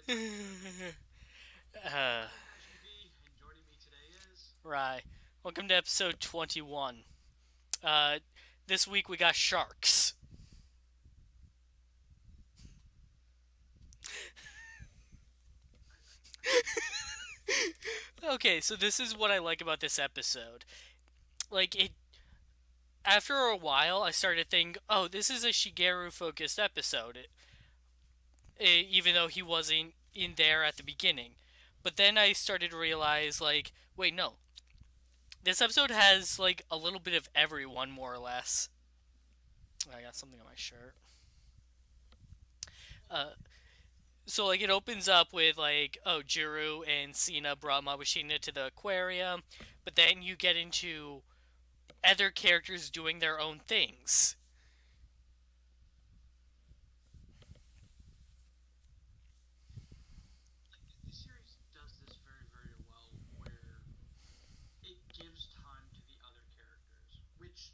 Uh, I'm Ashley B, and joining me today is. right. Welcome to episode 21. Uh, this week we got sharks. I can dig it. Okay, so this is what I like about this episode. Like, it. After a while, I started to think, oh, this is a Shigeru focused episode, even though he wasn't in there at the beginning. But then I started to realize, like, wait, no. This episode has, like, a little bit of everyone, more or less. I got something on my shirt. Uh, so like it opens up with like Jiro and Cena brought Mabushina to the aquarium, but then you get into other characters doing their own things. The series does this very, very well, where it gives time to the other characters, which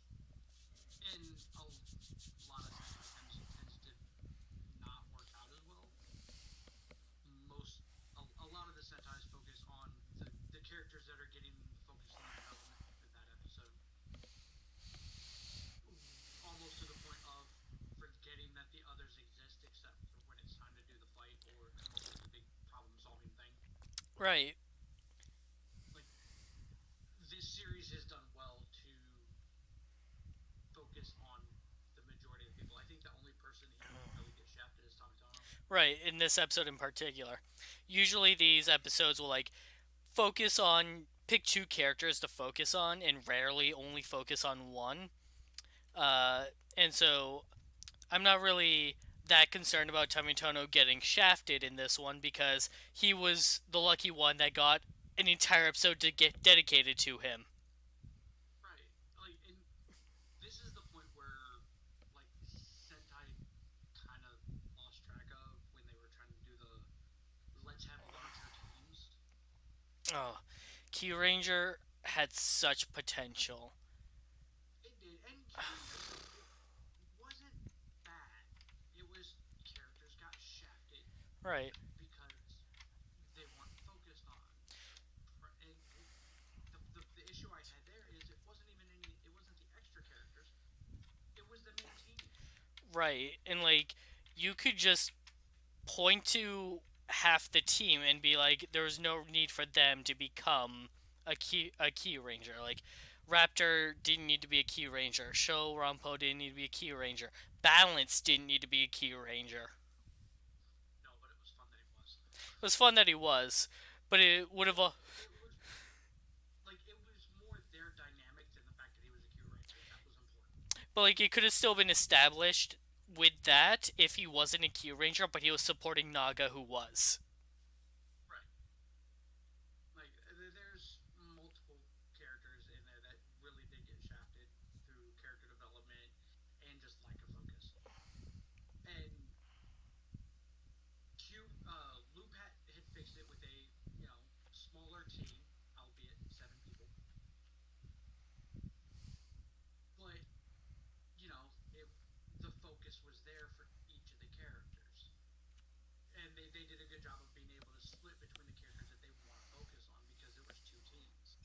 in a lot of Sentai tends to not work out as well. A lot of the Sentais focus on the characters that are getting focused on development for that episode, almost to the point of forgetting that the others exist, except for when it's time to do the fight or come up with the big problem-solving thing. Right. Like this series has done well to focus on the majority of the people. I think the only person he didn't really get shafted is Tomitano. Right, in this episode in particular. Usually these episodes will like focus on pick two characters to focus on and rarely only focus on one. Uh and so I'm not really that concerned about Tamitono getting shafted in this one because he was the lucky one that got an entire episode to get dedicated to him. Right. Like, and this is the point where, like, Sentai kind of lost track of when they were trying to do the let's have larger teams. Oh, Key Ranger had such potential. It did. And Key Ranger itself, it wasn't bad. It was characters got shafted Right. because they weren't focused on. And the issue I had there is it wasn't the extra characters, it was the main team. Right. And like you could just point to half the team and be like there's no need for them to become a key ranger. Like Raptor didn't need to be a key ranger. Sho Rampo didn't need to be a key ranger. Balance didn't need to be a key ranger. No, but it was fun that it was. It was fun that he was, but it would have. It was like it was more their dynamic than the fact that he was a Q Ranger. That was important. But like it could have still been established with that if he wasn't a key ranger, but he was supporting Naga, who was. Right. Like there's multiple characters in there that really did get shafted through character development and just lack of focus. And Loop had fixed it with a smaller team, albeit 7 people, but the focus was there for each of the characters, and they did a good job of being able to split between the characters that they want to focus on because there was 2 teams.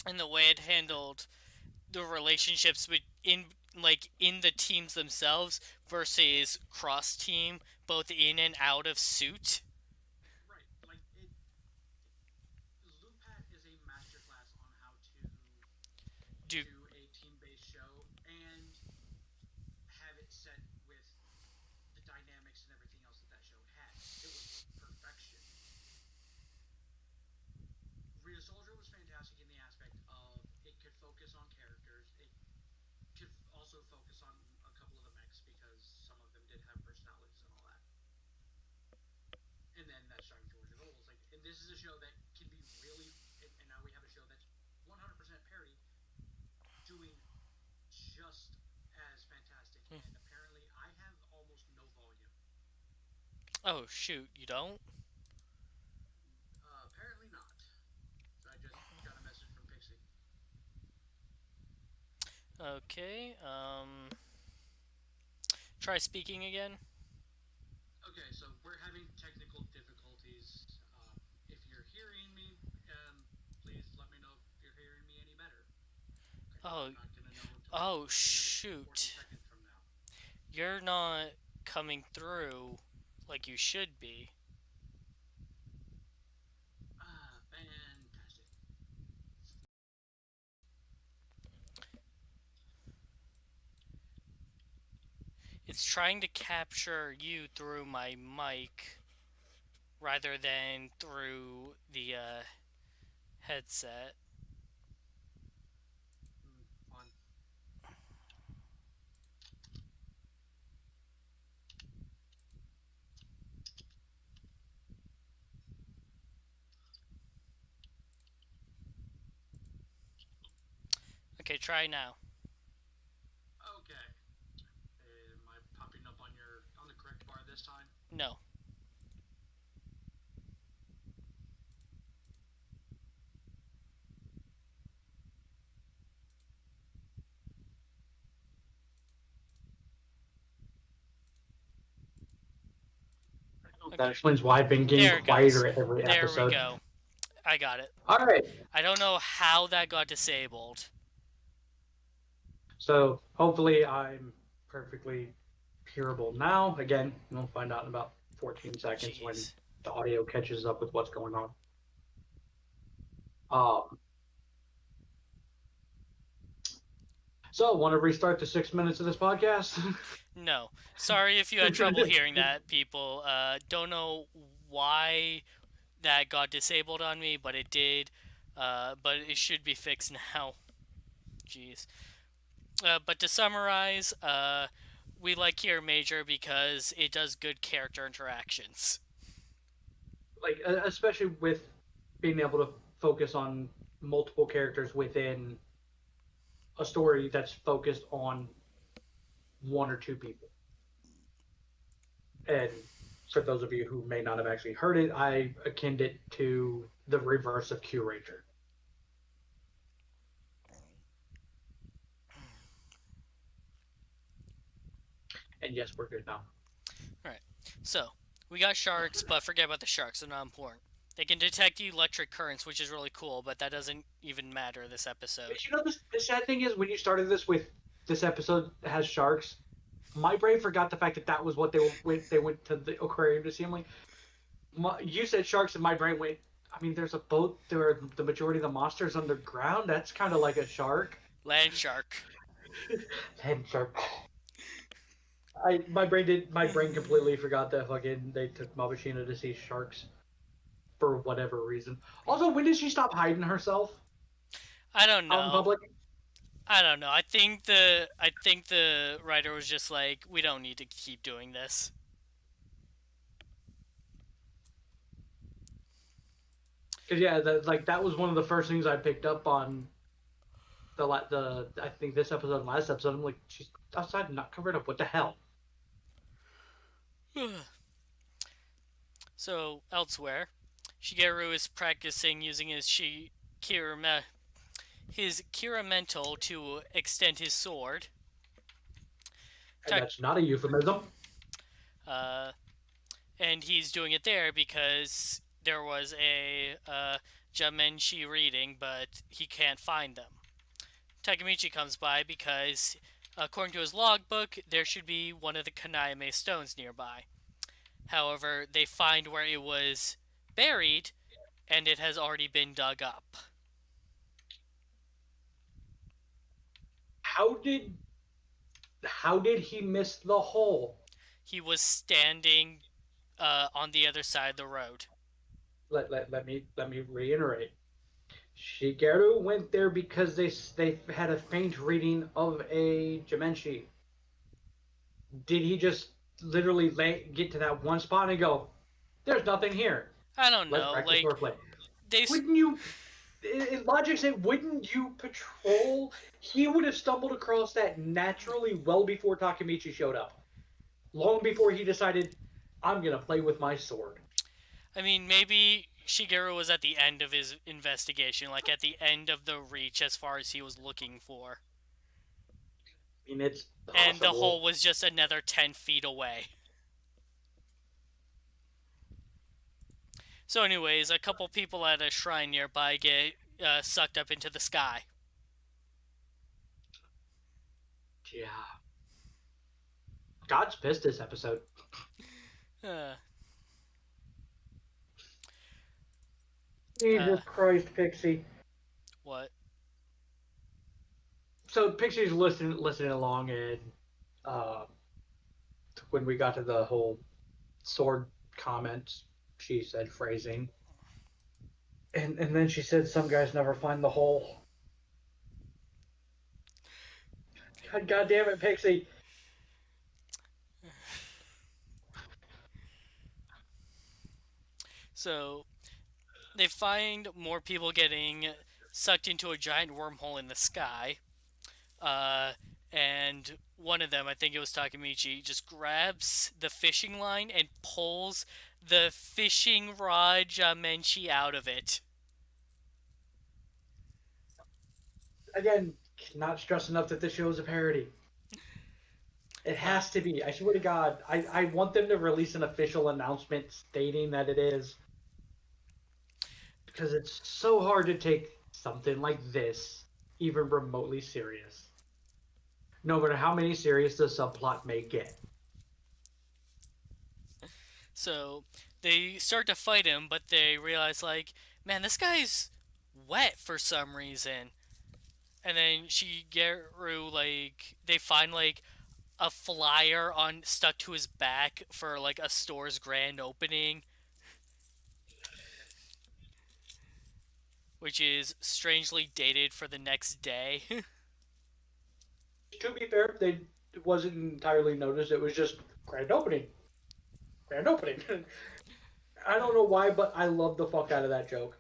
And the way it handled the relationships in the teams themselves versus cross team, both in and out of suit. Right, like Loopat is a masterclass on how to Do do a team-based show and have it set with the dynamics and everything else that show had. It was perfection. Rita Soldier was fantastic in the aspect of it could focus on characters. It could also focus on a couple of the mechs because some of them did have personalities and all that. And then that's Striving Towards Your Goals. Like, and this is a show that can be really, and now we have a show that's 100% parody, doing just as fantastic. And apparently, I have almost no volume. oh shoot, you don't? Apparently not. So I just got a message from Pixie. Okay. Try speaking again. Okay, so Oh, 14 shoot. seconds from now. You're not coming through like you should be. Ah, fantastic. It's trying to capture you through my mic rather than through the headset. Fun. Okay, try now. Okay. Am I popping up on the correct bar this time? No. That Okay. explains why I've been getting There it goes. quieter every There we episode. go. I got it. All right. I don't know how that got disabled. So hopefully I'm perfectly hearable now. Again, we'll find out in about 14 seconds when Jeez. the audio catches up with what's going on. Um, so, want to restart the 6 minutes of this podcast? No. Sorry if you had trouble hearing that, people. Don't know why that got disabled on me, but it did. But it should be fixed now. Jeez. But to summarize, we like Kiramager because it does good character interactions. Like, especially with being able to focus on multiple characters within a story that's focused on one or two people. And for those of you who may not have actually heard it, I akined it to the reverse of Kiramager. And yes, we're good now. Alright. So, we got sharks, but forget about the sharks, they're not important. They can detect electric currents, which is really cool, but that doesn't even matter this episode. You know, the sad thing is when you started this with this episode has sharks, my brain forgot the fact that that was what they went to the aquarium to see. I'm like, you said sharks, and my brain went. I mean, there's a boat. There are the majority of the monsters underground. That's kind of like a shark. Land shark. Head shark. My brain completely forgot that fucking they took Mabashina to see sharks for whatever reason. Also, when did she stop hiding herself I don't out in know. public? I don't know. I think the writer was just like, we don't need to keep doing this. Because yeah, like that was one of the first things I picked up on the I think this episode and last episode. I'm like, she's outside and not covered up. What the hell? So elsewhere, Shigeru is practicing using kirame, his kiramental to extend his sword. And that's not a euphemism. Uh, and he's doing it there because there was a Jamenshi reading, but he can't find them. Takemichi comes by because, according to his logbook, there should be one of the Kanayame stones nearby. However, they find where it was buried, and it has already been dug up. How did he miss the hole? He was standing on the other side of the road. Let me reiterate. Shigeru went there because they had a faint reading of a Jimenshi. Did he just literally get to that one spot and go, "There's nothing here. I don't Let's know, practice like swordplay"? they. Wouldn't you? In logic, say, wouldn't you patrol? He would have stumbled across that naturally well before Takemichi showed up. Long before he decided, I'm gonna play with my sword. I mean, maybe Shigeru was at the end of his investigation, like at the end of the reach as far as he was looking for, I mean, it's and the hole possible. was just another 10 feet away. So, anyways, a couple people at a shrine nearby get sucked up into the sky. Yeah. God's pissed this episode. Uh, Jesus uh, Christ, Pixie. what? So Pixie's listening along, and uh, when we got to the whole sword comments, she said phrasing, and then she said some guys never find the hole. God damn it, Pixie. So they find more people getting sucked into a giant wormhole in the sky. Uh, and one of them, I think it was Takamichi, just grabs the fishing line and pulls the fishing rod Jamenchi out of it. Again, not stress enough that this show is a parody. It Uh, has to be. I swear to God, I want them to release an official announcement stating that it is, because it's so hard to take something like this even remotely serious. No matter how many serious the subplot may get. so they start to fight him, but they realize, like, man, this guy's wet for some reason. And then Shigeru, like, they find, like, a flyer on stuck to his back for like a store's grand opening, which is strangely dated for the next day. To be fair, they it wasn't entirely noticed. It was just grand opening. Grand opening. I don't know why, but I love the fuck out of that joke.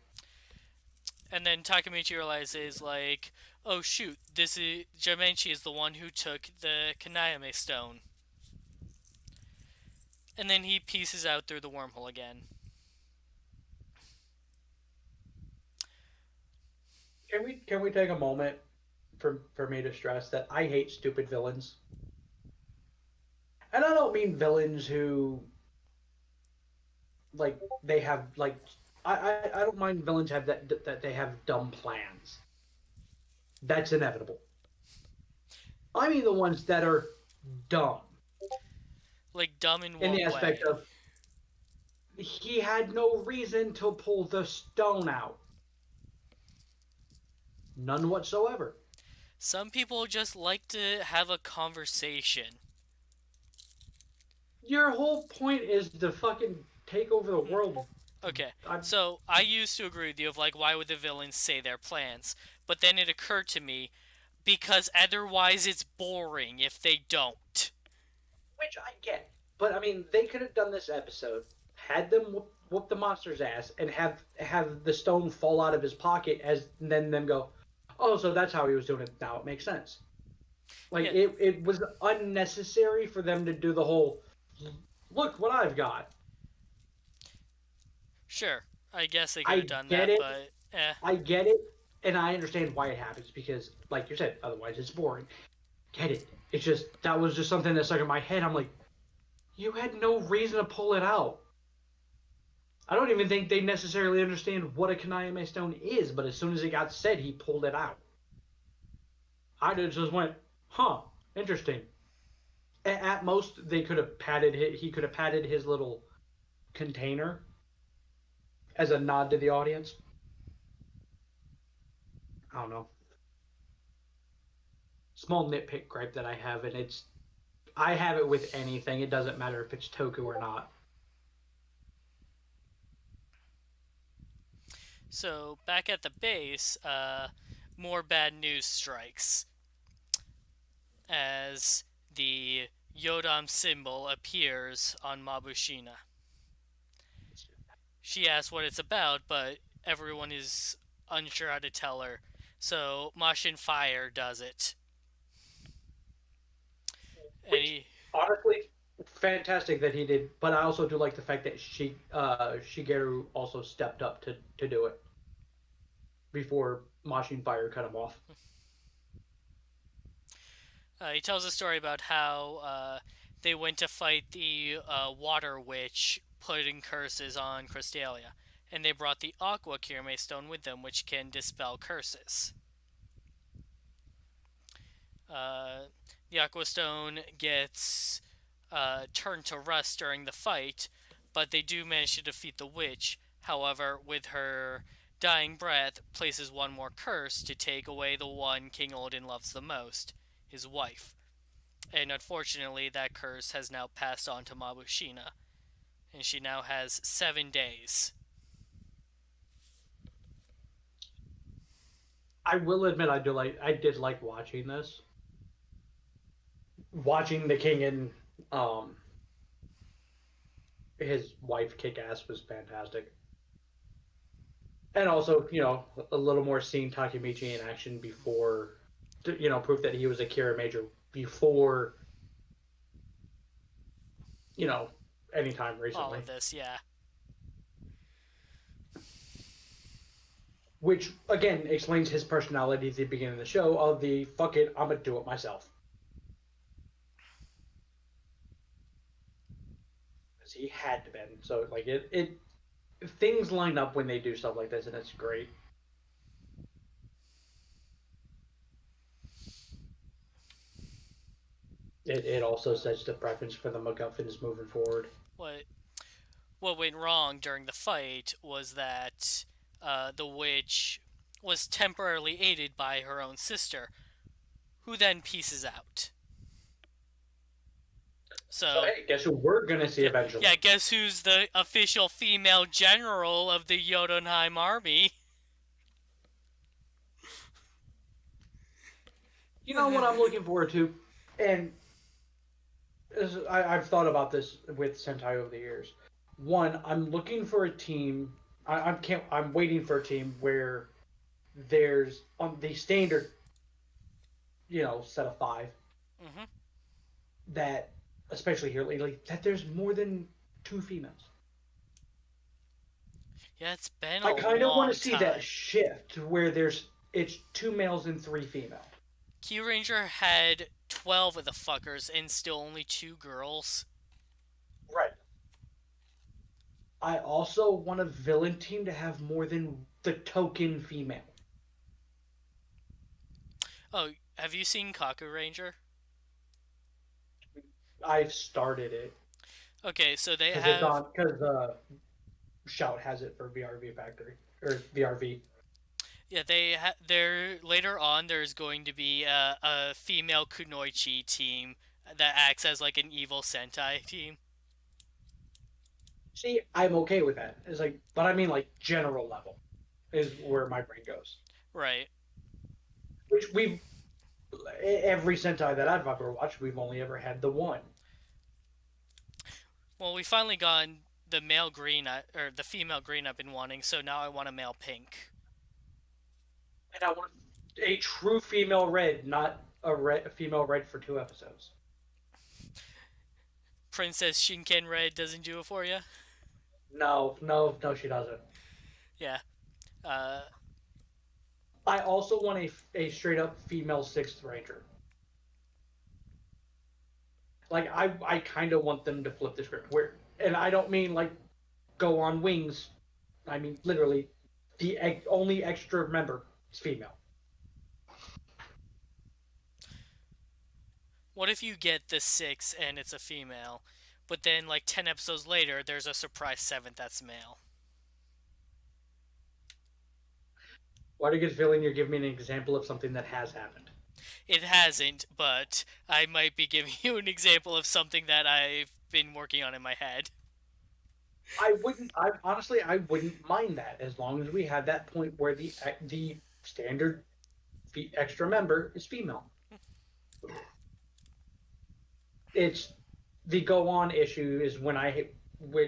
And then Takamichi realizes, like, oh shoot, this is Jamenchi is the one who took the Kanayame stone. And then he pieces out through the wormhole again. Can we take a moment for me to stress that I hate stupid villains? And I don't mean villains who like they have like I don't mind villains have that they have dumb plans. That's inevitable. I mean the ones that are dumb Like, dumb in in the what aspect way? of he had no reason to pull the stone out. None whatsoever. Some people just like to have a conversation. Your whole point is to fucking take over the world. Okay, I, so I used to agree with you of like, why would the villains say their plans? But then it occurred to me, because otherwise it's boring if they don't. which I get. But I mean, they could have done this episode, had them whoop the monster's ass, and have the stone fall out of his pocket, as and then them go, oh, so that's how he was doing it. Now it makes sense. Like Yeah, it was unnecessary for them to do the whole look what I've got. sure. I guess they could have I done get that, it. but eh. I get it, and I understand why it happens because, like you said, otherwise it's boring. Get it? It's just that was just something that stuck in my head. I'm like, you had no reason to pull it out. I don't even think they necessarily understand what a Kanayame stone is, but as soon as it got said, he pulled it out. I just went, huh, interesting. At most, they could have he could have padded his little container as a nod to the audience. I don't know. Small nitpick gripe that I have, and I have it with anything. It doesn't matter if it's Toku or not. So back at the base, more bad news strikes as the Yodam symbol appears on Mabushina. She asks what it's about, but everyone is unsure how to tell her. So Mashin Fire does it. And Which, he, honestly, fantastic that he did. But I also do like the fact that Shigeru also stepped up to do it before Machine Fire cut him off. he tells a story about how they went to fight the Water Witch, putting curses on Crystalia. And they brought the Aqua Kirame Stone with them, which can dispel curses. Uh, the Aqua Stone gets turned to rust during the fight, but they do manage to defeat the witch. However, with her dying breath, places one more curse to take away the one King Odin loves the most, his wife. And unfortunately, that curse has now passed on to Mabushina, and she now has 7 days. I will admit I did like watching this. Watching the king and um his wife kick ass was fantastic. And also, a little more seeing Takemichi in action before, proof that he was a Kiramager before, you know, anytime All recently. of this, yeah. Which again explains his personality at the beginning of the show of the fuck it, I'm gonna do it myself. Because he had to been. So like it things line up when they do stuff like this and it's great. It also sets the preference for the MacGuffins moving forward. What what went wrong during the fight was that the witch was temporarily aided by her own sister, who then pieces out. So So, hey, guess who we're gonna see yeah, eventually? guess who's the official female general of the Jotunheim army? You know what I'm looking forward to, and I've thought about this with Sentai over the years. One, I'm looking for a team. I'm waiting for a team where there's on the standard, set of five Hmm. that, especially here lately, that there's more than two females. Yeah, it's been I a kind of want to long see that time. shift where it's two males and three female. Kyuranger had 12 of the fuckers and still only two girls. Right. I also want a villain team to have more than the token female. Oh, have you seen Kaku Ranger? I've started it Okay, so they because it's have. on because Shout has it for VRV Factory or VRV. Yeah, they're later on. There's going to be a female Kunoichi team that acts as like an evil Sentai team. See, I'm okay with that. It's like, but I mean, like general level is where my brain goes. Right. Which we've every Sentai that I've ever watched, we've only ever had the one, Well, we finally got the male green or the female green I've been wanting, so now I want a male pink. and I want a true female red, not a female red for 2 episodes. Princess Shinken Red doesn't do it for you. No, no, no, she doesn't. Yeah. Uh, I also want a straight up female sixth ranger. Like I kind of want them to flip the script where, and I don't mean like go on wings. I mean literally, the only extra member is female. what if you get the six and it's a female, but then like 10 episodes later, there's a surprise seventh that's male. Why do you get a feeling you're giving me an example of something that has happened? It hasn't, but I might be giving you an example of something that I've been working on in my head. I wouldn't. I honestly, I wouldn't mind that as long as we have that point where the standard extra member is female. It's the go on issue is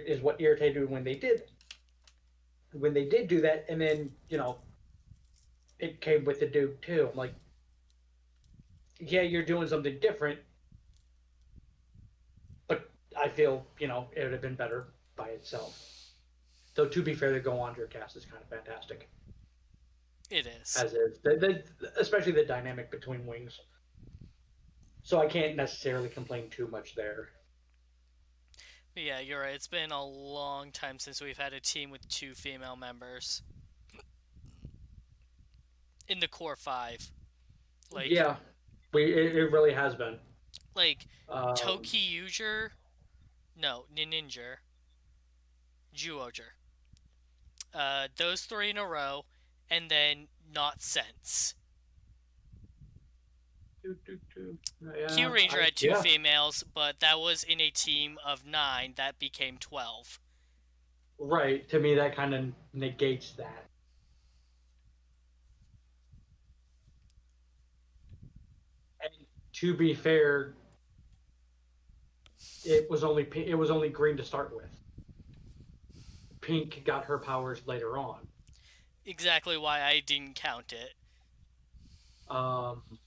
is what irritated me when they did do that, and then it came with the Duke too. I'm like, yeah, you're doing something different, but I feel it would have been better by itself. Though to be fair, the go on to your cast is kind of fantastic, It is. as is especially the dynamic between wings. So I can't necessarily complain too much there. But yeah, you're right. It's been a long time since we've had a team with two female members in the core five. Like, Yeah, it really has been. Like Um, Tokyuger, no, Ninja, Juoger. Those three in a row, and then not sense. yeah, Kiramager I had two yeah, females, but that was in a team of nine that became 12. right. To me, that kind of negates that. And to be fair, it was only green to start with. Pink got her powers later on. Exactly why I didn't count it. Um,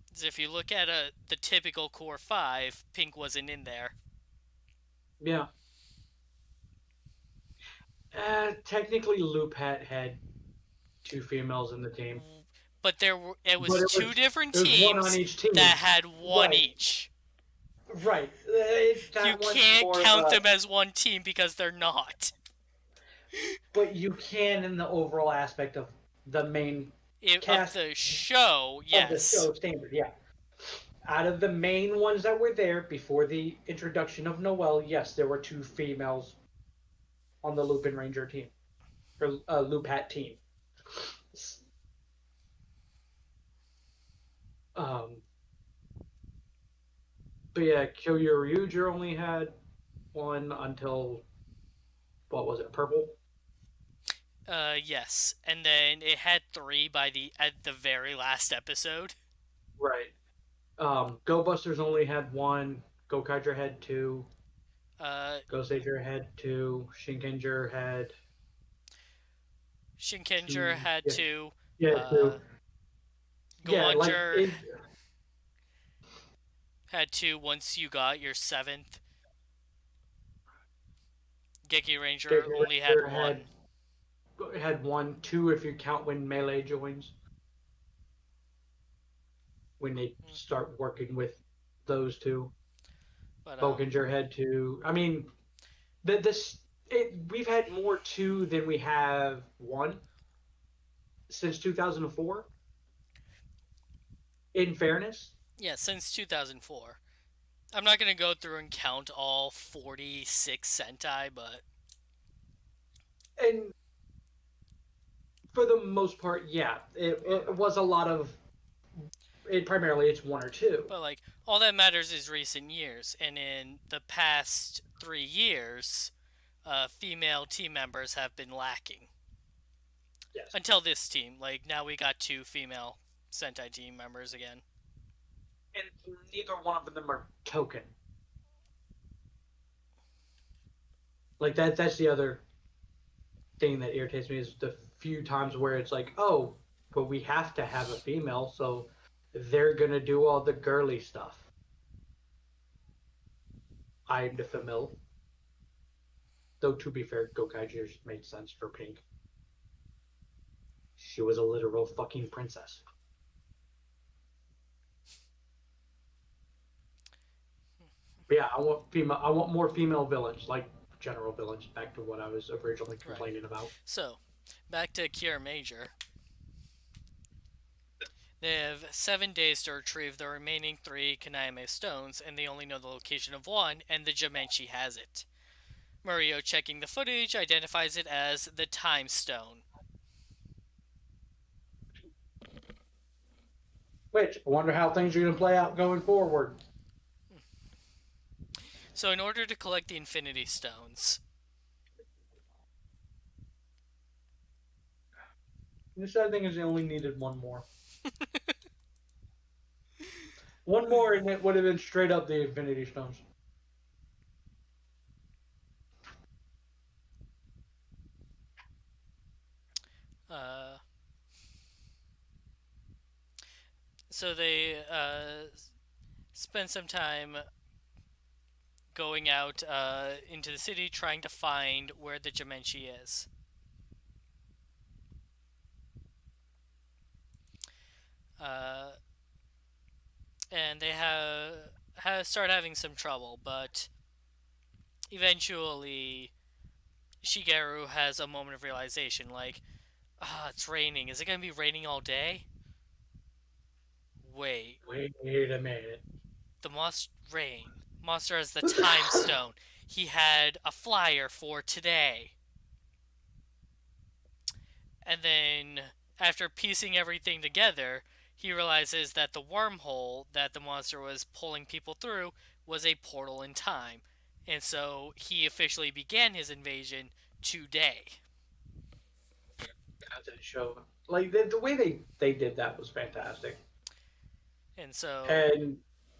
'Cause if you look at the typical core five, Pink wasn't in there. yeah. Technically, Loop had two females in the team, But it but was two different it was one on teams each team. that had one Right, each. right. You That one's can't more of count a, them as one team because they're not. but you can in the overall aspect of the main Of cast the show, of the yes. show standard. Yeah. Out of the main ones that were there before the introduction of Noelle, yes, there were two females on the Lupin Ranger team or Lupat team. Um, but yeah, Kyoyo Ryuger only had one until what was it, purple? Yes. And then it had three by the at the very last episode. Right. Go Busters only had one. Go Kaiser had two. Uh, Go Sager had two. Shinkenger had Shinkenger two. had Yeah, two. yeah, Uh, two. Yeah, like Gowanger it. had two once you got your seventh. Geki Ranger Geki only had Ranger one. had one, two if you count when Melee joins. When they start working with those two. But Bokinger had two. I mean, this we've had more two than we have one since 2004. In fairness, yeah, since 2004. I'm not gonna go through and count all 46 Sentai, but and for the most part, yeah, it was a lot of. It primarily it's one or two. like all that matters is recent years, and in the past 3 years, female team members have been lacking Yes, until this team. Like now we got two female Sentai team members again. and neither one of them are token. Like that. That's the other thing that irritates me is the few times where it's like, oh, but we have to have a female, so they're gonna do all the girly stuff. I'm the female. Though to be fair, Gokaiger's made sense for Pink. She was a literal fucking princess. But yeah, I want female. I want more female villains, like general villains. Back to what I was originally Right. complaining about. So, back to Kiramager. They have 7 days to retrieve the remaining three Kaname stones, and they only know the location of one, and the Jamenchi has it. Murio, checking the footage, identifies it as the Time Stone. Which I wonder how things are going to play out going forward. So, in order to collect the Infinity Stones, The sad thing is they only needed one more. One more, and it would have been straight up the Infinity Stones. uh, so they spend some time going out into the city trying to find where the Jamenchi is. Uh, and they have start having some trouble, but eventually Shigeru has a moment of realization like, it's raining. Is it going to be raining all day? Wait, Wait a minute. The monster has the time stone. He had a flyer for today. And then, after piecing everything together, he realizes that the wormhole that the monster was pulling people through was a portal in time. And so he officially began his invasion today. That show, like the way they did that was fantastic. And so,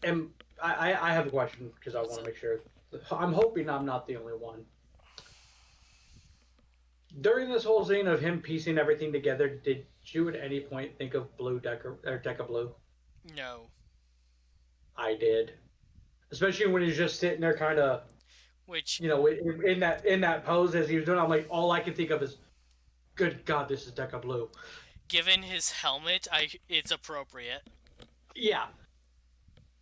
And I have a question because I what's want to up? make sure. I'm hoping I'm not the only one. During this whole scene of him piecing everything together, did you at any point think of Blue Decker or Deca Blue? No. I did, especially when he's just sitting there, kind of, Which, in that pose as he was doing. I'm like, all I can think of is, good God, this is Deca Blue. given his helmet, it's appropriate. Yeah,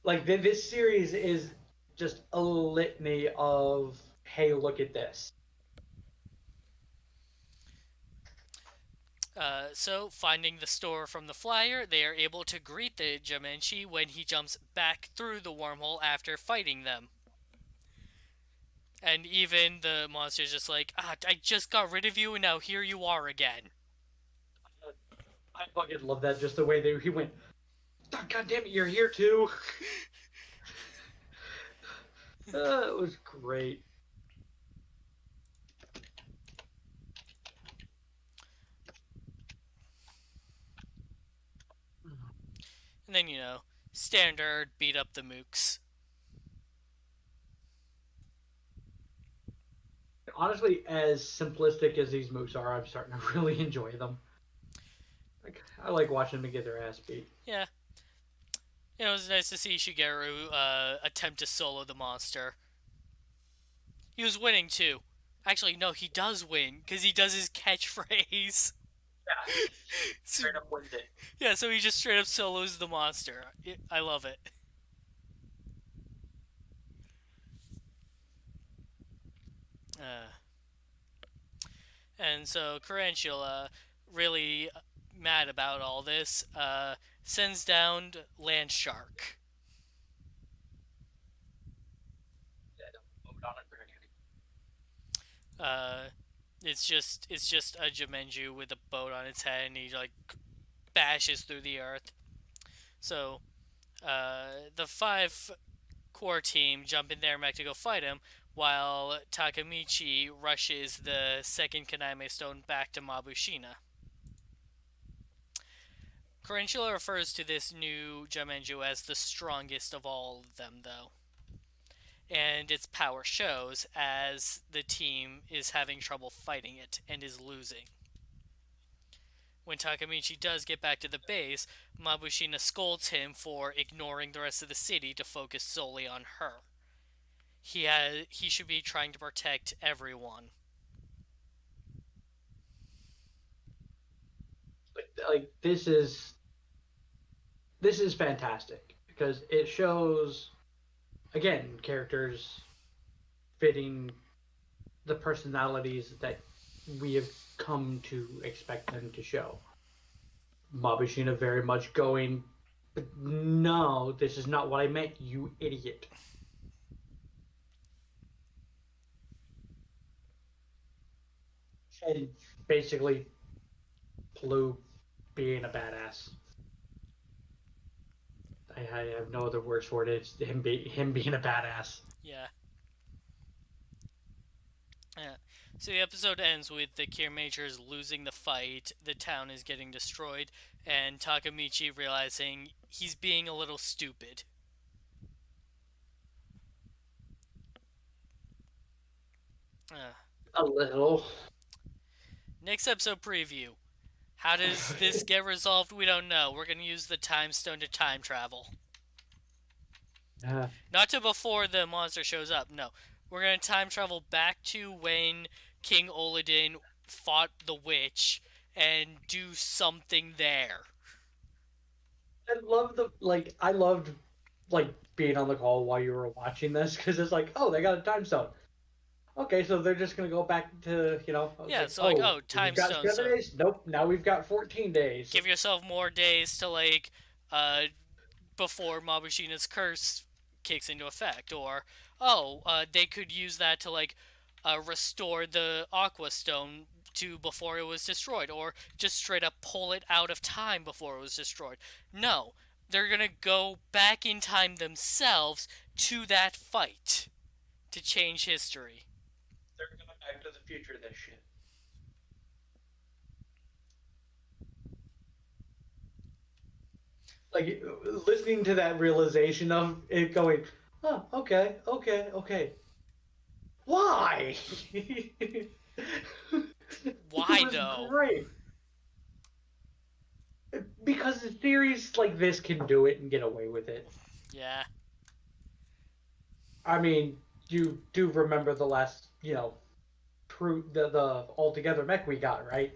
like this series is just a litany of, hey, look at this. So, finding the store from the flyer, they are able to greet the Jamenchi when he jumps back through the wormhole after fighting them. And even the monster's just like, I just got rid of you and now here you are again. I fucking love that. Just the way he went. Oh, God damn it, you're here too. It was great. And then, standard beat up the mooks. Honestly, as simplistic as these moves are, I'm starting to really enjoy them. Like, I like watching them get their ass beat. Yeah. It was nice to see Shigeru attempt to solo the monster. He was winning too. Actually, no, he does win because he does his catchphrase. Yeah, So, straight up wins it. yeah, so he just straight up solos the monster. I love it. Uh, and so Tarantula, really mad about all this, sends down Land Shark. Yeah, don't vote on it, Uh, it's just a Jumenju with a boat on its head, and he like bashes through the earth. So the five core team jump in their mech to go fight him, while Takamichi rushes the second Kaname stone back to Mabushina. Tarantula refers to this new Jumenju as the strongest of all of them, though. And its power shows as the team is having trouble fighting it and is losing. When Takamichi does get back to the base, Mabushina scolds him for ignoring the rest of the city to focus solely on her. He should be trying to protect everyone. like this is fantastic because it shows, again, characters fitting the personalities that we have come to expect them to show. Mabushina very much going, no, this is not what I meant, you idiot. And basically, Blue being a badass. I have no other words for it. It's him being a badass. Yeah. Yeah. So the episode ends with the Kiramagers losing the fight, the town is getting destroyed, and Takamichi realizing he's being a little stupid. Uh, A little. Next episode preview. How does this get resolved? We don't know. We're going to use the time stone to time travel. Uh, Not to before the monster shows up, no. We're going to time travel back to when King Oladin fought the witch and do something there. I loved being on the call while you were watching this because it's like, oh, they got a time stone. Okay, so they're just gonna go back to, I was Yeah, like, so like, oh, oh, time we've got stone. 7 days. Nope, now we've got 14 days. Give yourself more days to, before Mabushina's curse kicks into effect, or they could use that to like restore the Aqua Stone to before it was destroyed, or just straight up pull it out of time before it was destroyed. No, they're gonna go back in time themselves to that fight to change history. They're going Back to the Future this shit. Like listening to that realization of it going, oh, okay, okay, okay. Why? It Why was though? great. Because the series like this can do it and get away with it. Yeah. I mean, you do remember the last, the altogether mech we got, right?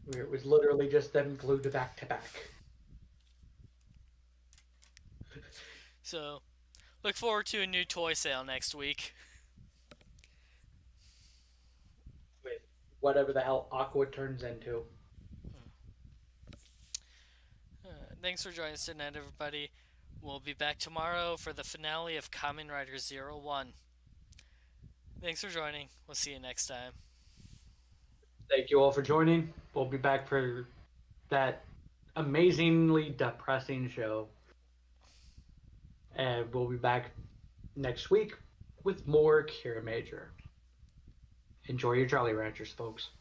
Where it was literally just them glued back to back. So, look forward to a new toy sale next week. With whatever the hell Aqua turns into. Thanks for joining us tonight, everybody. We'll be back tomorrow for the finale of Kamen Rider Zero One. Thanks for joining. We'll see you next time. Thank you all for joining. We'll be back for that amazingly depressing show. And we'll be back next week with more Kiramager. Enjoy your Jolly Ranchers, folks.